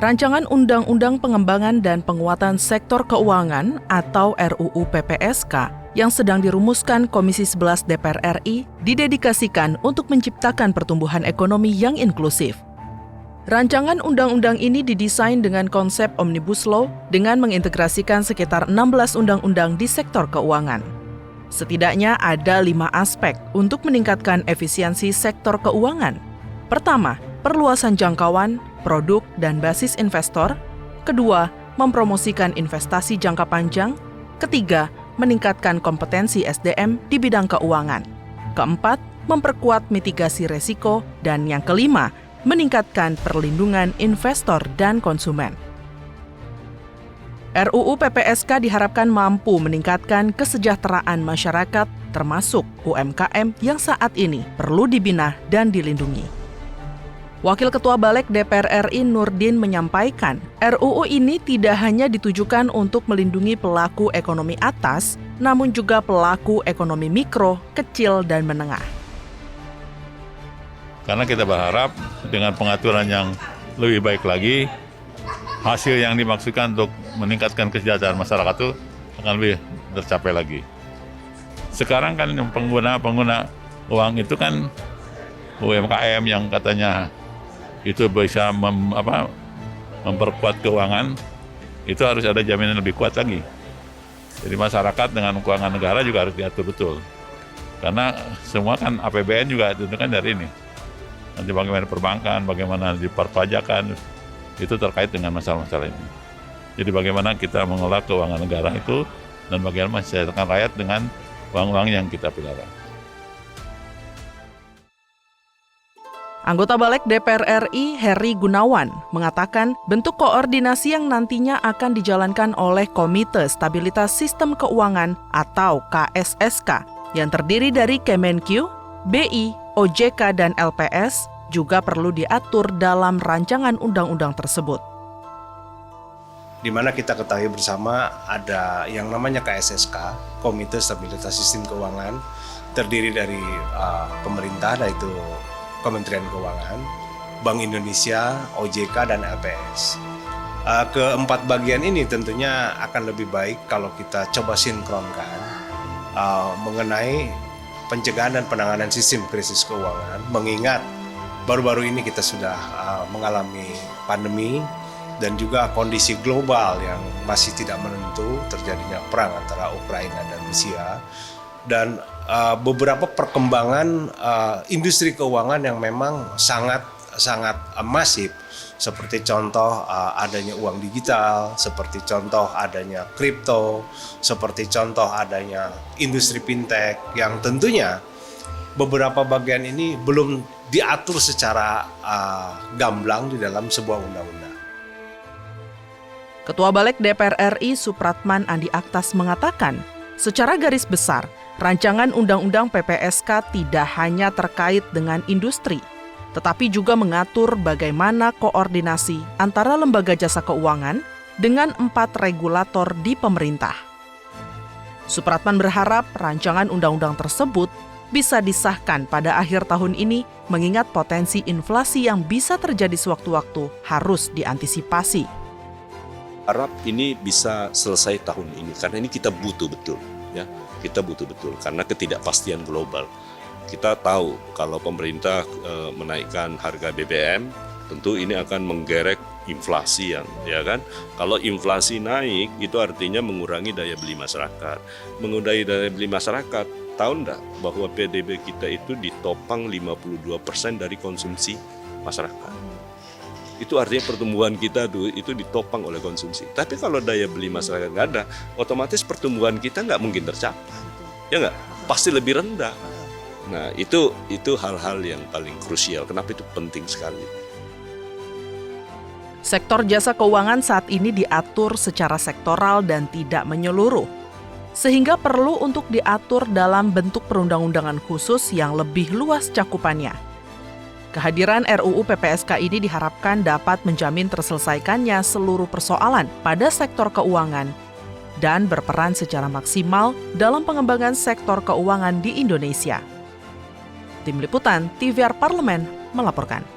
Rancangan Undang-Undang Pengembangan dan Penguatan Sektor Keuangan atau RUU PPSK yang sedang dirumuskan Komisi 11 DPR RI didedikasikan untuk menciptakan pertumbuhan ekonomi yang inklusif. Rancangan undang-undang ini didesain dengan konsep Omnibus Law dengan mengintegrasikan sekitar 16 undang-undang di sektor keuangan. Setidaknya ada 5 aspek untuk meningkatkan efisiensi sektor keuangan. Pertama, perluasan jangkauan, produk, dan basis investor. Kedua, mempromosikan investasi jangka panjang. Ketiga, meningkatkan kompetensi SDM di bidang keuangan. Keempat, memperkuat mitigasi resiko. Dan yang kelima, meningkatkan perlindungan investor dan konsumen. RUU PPSK diharapkan mampu meningkatkan kesejahteraan masyarakat, termasuk UMKM yang saat ini perlu dibina dan dilindungi. Wakil Ketua Balik DPR RI Nurdin menyampaikan, RUU ini tidak hanya ditujukan untuk melindungi pelaku ekonomi atas, namun juga pelaku ekonomi mikro, kecil, dan menengah. Karena kita berharap dengan pengaturan yang lebih baik lagi, hasil yang dimaksudkan untuk meningkatkan kesejahteraan masyarakat itu akan lebih tercapai lagi. Sekarang kan pengguna uang itu kan UMKM yang katanya itu bisa memperkuat keuangan, itu harus ada jaminan lebih kuat lagi. Jadi masyarakat dengan keuangan negara juga harus diatur betul. Karena semua kan APBN juga ditentukan dari ini. Nanti bagaimana perbankan, bagaimana di perpajakan, itu terkait dengan masalah-masalah ini. Jadi bagaimana kita mengelola keuangan negara itu, dan bagaimana mensejahterakan rakyat dengan uang-uang yang kita pelihara. Anggota Balik DPR RI Heri Gunawan mengatakan bentuk koordinasi yang nantinya akan dijalankan oleh Komite Stabilitas Sistem Keuangan atau KSSK yang terdiri dari Kemenq, BI, OJK, dan LPS juga perlu diatur dalam rancangan undang-undang tersebut. Di mana kita ketahui bersama ada yang namanya KSSK, Komite Stabilitas Sistem Keuangan, terdiri dari pemerintah, yaitu Kementerian Keuangan, Bank Indonesia, OJK, dan LPS. Keempat bagian ini tentunya akan lebih baik kalau kita coba sinkronkan mengenai pencegahan dan penanganan sistem krisis keuangan, mengingat baru-baru ini kita sudah mengalami pandemi dan juga kondisi global yang masih tidak menentu, terjadinya perang antara Ukraina dan Rusia, dan beberapa perkembangan industri keuangan yang memang sangat masif, seperti contoh adanya uang digital, seperti contoh adanya kripto, seperti contoh adanya industri fintech, yang tentunya beberapa bagian ini belum diatur secara gamblang di dalam sebuah undang-undang. Ketua Balik DPR RI Supratman Andi Aktas mengatakan, secara garis besar, rancangan Undang-Undang PPSK tidak hanya terkait dengan industri, tetapi juga mengatur bagaimana koordinasi antara lembaga jasa keuangan dengan 4 regulator di pemerintah. Supratman berharap rancangan undang-undang tersebut bisa disahkan pada akhir tahun ini, mengingat potensi inflasi yang bisa terjadi sewaktu-waktu harus diantisipasi. Harap ini bisa selesai tahun ini, karena ini kita butuh betul. Ya, kita butuh betul karena ketidakpastian global. Kita tahu kalau pemerintah menaikkan harga BBM, tentu ini akan menggerek inflasi ya kan. Kalau inflasi naik itu artinya mengurangi daya beli masyarakat. Mengurangi daya beli masyarakat, tahu enggak bahwa PDB kita itu ditopang 52% dari konsumsi masyarakat. Itu artinya pertumbuhan kita itu ditopang oleh konsumsi. Tapi kalau daya beli masyarakat nggak ada, otomatis pertumbuhan kita nggak mungkin tercapai. Ya nggak? Pasti lebih rendah. Nah, itu hal-hal yang paling krusial. Kenapa itu penting sekali? Sektor jasa keuangan saat ini diatur secara sektoral dan tidak menyeluruh, sehingga perlu untuk diatur dalam bentuk perundang-undangan khusus yang lebih luas cakupannya. Kehadiran RUU PPSK ini diharapkan dapat menjamin terselesaikannya seluruh persoalan pada sektor keuangan dan berperan secara maksimal dalam pengembangan sektor keuangan di Indonesia. Tim Liputan TVR Parlemen melaporkan.